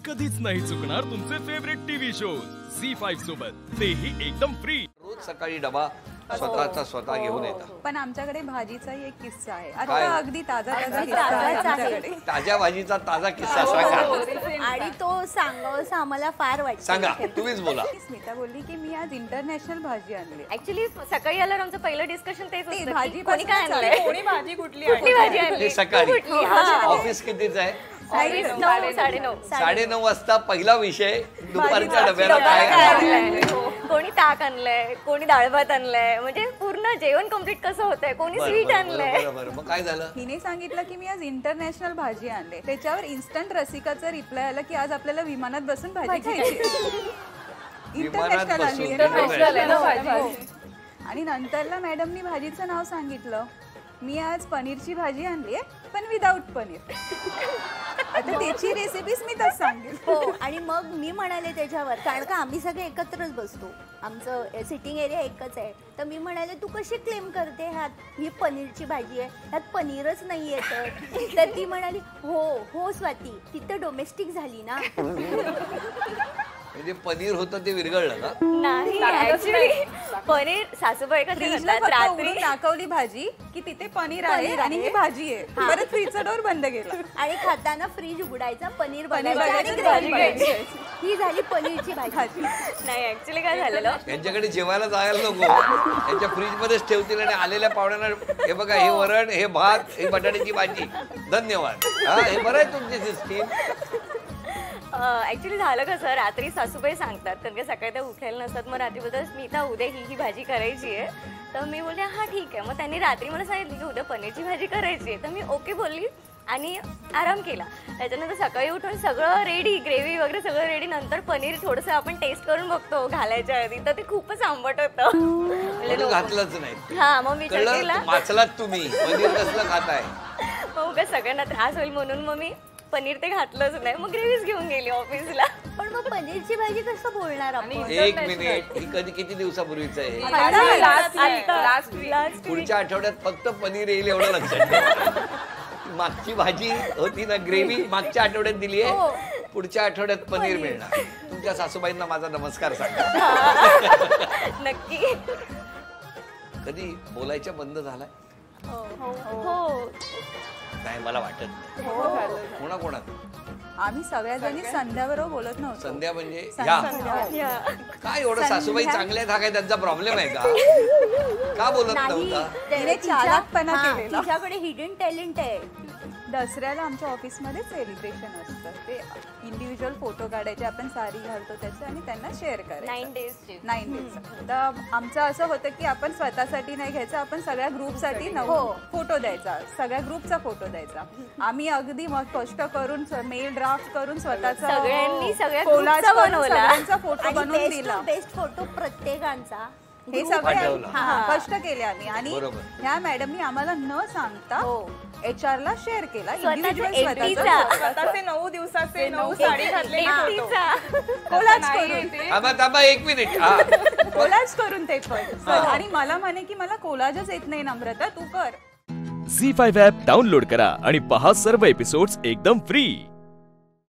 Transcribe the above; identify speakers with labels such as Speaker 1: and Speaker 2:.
Speaker 1: कधीच नाही चुकणार तुमचे फेवरेट टीव्ही शोज झी5 सोबत, तेही एकदम फ्री।
Speaker 2: रोज सकाळी डबा स्वतःचा स्वतः घेऊन येतात।
Speaker 3: पण आमच्याकडे भाजीचाही एक किस्सा आहे।
Speaker 2: काय?
Speaker 3: आता अगदी ताजा किस्सा आहे आमच्याकडे।
Speaker 2: ताज्या भाजीचा ताजा किस्सा सांगा।
Speaker 4: आणि तो सांगावंसं आम्हाला फार वाटतं।
Speaker 2: सांगा, तुम्हीच बोला।
Speaker 3: स्मिता बोलली की मी आज इंटरनॅशनल भाजी आणली।
Speaker 5: ऍक्च्युली सकाळी आल्यावर आमचं पहिलं डिस्कशन तेच होतं
Speaker 3: भाजी
Speaker 5: की कोणी काय आणलंय,
Speaker 3: कोणी भाजी कुठली
Speaker 5: कुठली भाजी आणली,
Speaker 2: हे सकाळी
Speaker 5: कुठली, हा.
Speaker 2: ऑफिस कितीच आहे?
Speaker 5: ऑफिस 9:30.
Speaker 2: 9:30 वाजता पहिला विषय दुपारच्या डब्याला काय
Speaker 5: आणलंय, कोणी ताक आणलंय, कोणी डाळ भात आणलंय, म्हणजे पूर्ण जेवण कम्प्लीट कसं होतंय, कोणी स्वीट आणलंय।
Speaker 2: बरोबर, मग काय झालं?
Speaker 3: हिने सांगितलं की मी आज इंटरनॅशनल भाजी आणले। त्याच्यावर इन्स्टंट रसिकाचा रिप्लाय आला की आज आपल्याला विमानात बसून भाजी खायची। इंटरनॅशनल आणली। आणि नंतरला मॅडमनी भाजीचं नाव सांगितलं, मी आज पनीरची भाजी आणली आहे पण विदाऊट पनीर। आता त्याची रेसिपीच मी तर सांगेल।
Speaker 4: हो, आणि मग मी म्हणाले त्याच्यावर, कारण का आम्ही सगळे एकत्रच बसतो, आमचं सिटिंग एरिया एकच आहे, तर मी म्हणाले तू कशी क्लेम करते ह्यात ही पनीरची भाजी आहे, ह्यात पनीरच नाही येत। तर ती म्हणाली हो हो स्वाती, तिथं डोमेस्टिक झाली ना।
Speaker 2: म्हणजे पनीर होतं ते विरघळलं का?
Speaker 5: नाही, ऍक्च्युली पनीर सासूबाई कसं
Speaker 3: फ्रीजला
Speaker 5: करतात, रात्री
Speaker 3: दाखवली भाजी की तिथे पनीर आहे आणि ही भाजी आहे, परत फ्रीजचा डोर बंद केला
Speaker 4: आणि खाताना फ्रीज उघडायचा, पनीर
Speaker 3: बघायचं
Speaker 4: आणि
Speaker 3: आणि
Speaker 4: ग्रेव्ही
Speaker 3: भाजी
Speaker 4: घ्यायची। ही झाली पनीरची भाजी।
Speaker 5: नाही, ऍक्च्युली काय झालेलं,
Speaker 2: यांच्याकडे जेवायला जायला नको, यांच्या फ्रीज मध्येच ठेवतील आणि आलेल्या पाहुण्यांना हे बघा, हे वरण, हे भात, हे बटाट्याची भाजी, धन्यवाद। हा, हे बरं आहे तुमची सिस्टीम।
Speaker 5: ऍक्च्युली झालं कसं, रात्री सासूबाई सांगतात, कारण की सकाळी त्या उठलेल्या नसतात, मग रात्री बोलतात स्मिता उद्या ही भाजी करायची आहे, तर मी बोलले हा ठीक आहे। मग त्यांनी रात्री मला सांगितलं की उद्या पनीरची भाजी करायची आहे, तर मी ओके बोलली आणि आराम केला। त्याच्यानंतर सकाळी उठून सगळं रेडी, ग्रेव्ही वगैरे सगळं रेडी, नंतर पनीर थोडंसं आपण टेस्ट करून बघतो घालायच्या आधी, तर ते खूपच आंबट होतं,
Speaker 2: घातलंच नाही।
Speaker 5: हा, मग विचार केला
Speaker 2: माचलात तुम्ही पनीर कसलं खाताय,
Speaker 5: मग काय सगळ्यांना त्रास होईल म्हणून मग मी पनीर ते घातलंच नाही, मग ग्रेव्हीच घेऊन गेली ऑफिसला।
Speaker 4: पण मग पनीरची भाजी कसं बोलणार आपण?
Speaker 2: एक मिनिट, ही किती दिवसापूर्वीच आहे? पुढच्या आठवड्यात फक्त पनीर येईल एवढं लक्षात ठेवा। मागची भाजी होती ना ग्रेव्ही, मागच्या आठवड्यात दिली आहे, पुढच्या आठवड्यात पनीर मिळणार। तुमच्या सासूबाईंना माझा नमस्कार सांगा।
Speaker 5: नक्की।
Speaker 2: कधी बोलायचं बंद झालाय?
Speaker 5: हो,
Speaker 2: नाही मला वाटत नाही। कोणाकोणात?
Speaker 3: आम्ही सगळ्याजणी संध्याबरोबर बोलत नव्हतो।
Speaker 2: संध्या म्हणजे या काय एवढं सासूबाई चांगल्या आहेत, हा काय त्यांचा प्रॉब्लेम आहे का बोलत नव्हता?
Speaker 3: तिने चालाकपणा केलेला।
Speaker 4: तिच्याकडे हिडन टॅलेंट आहे।
Speaker 3: दसऱ्याला आमच्या ऑफिसमध्ये सेलिब्रेशन असतं, ते इंडिव्हिज्युअल फोटो काढायचे, आपण साडी घालतो त्याचे आणि त्यांना शेअर करायचं
Speaker 5: 9 days
Speaker 3: 9 days। तर आमचं असं होतं की आपण स्वतःसाठी नाही घ्यायचं, आपण सगळ्या ग्रुपसाठी फोटो द्यायचा, सगळ्या ग्रुपचा फोटो द्यायचा। आम्ही अगदी कष्ट करून मेल ड्राफ्ट करून स्वतःचा
Speaker 5: सगळ्यांनी सगळ्या
Speaker 3: कोलाज
Speaker 5: ग्रुपचा
Speaker 3: करून
Speaker 5: बनवला,
Speaker 3: सगळ्यांचा फोटो बनवून दिला।
Speaker 4: बेस्ट फोटो प्रत्येकांचा,
Speaker 3: हे सगळे
Speaker 2: पाठवलं।
Speaker 3: कष्ट केले आम्ही, आणि ह्या मॅडमनी आम्हाला न सांगता HR ला शेअर केला।
Speaker 5: स्वतःचे
Speaker 3: 9 दिवसाचे 9
Speaker 5: साडी घातलेली
Speaker 2: थांबा एक मिनिट,
Speaker 3: कोलाज करून ते पण, आणि मला म्हणे की मला कोलाजच येत नाही नम्रता, तू कर।
Speaker 1: झी5 ॲप डाउनलोड करा आणि पहा सर्व एपिसोड्स एकदम फ्री।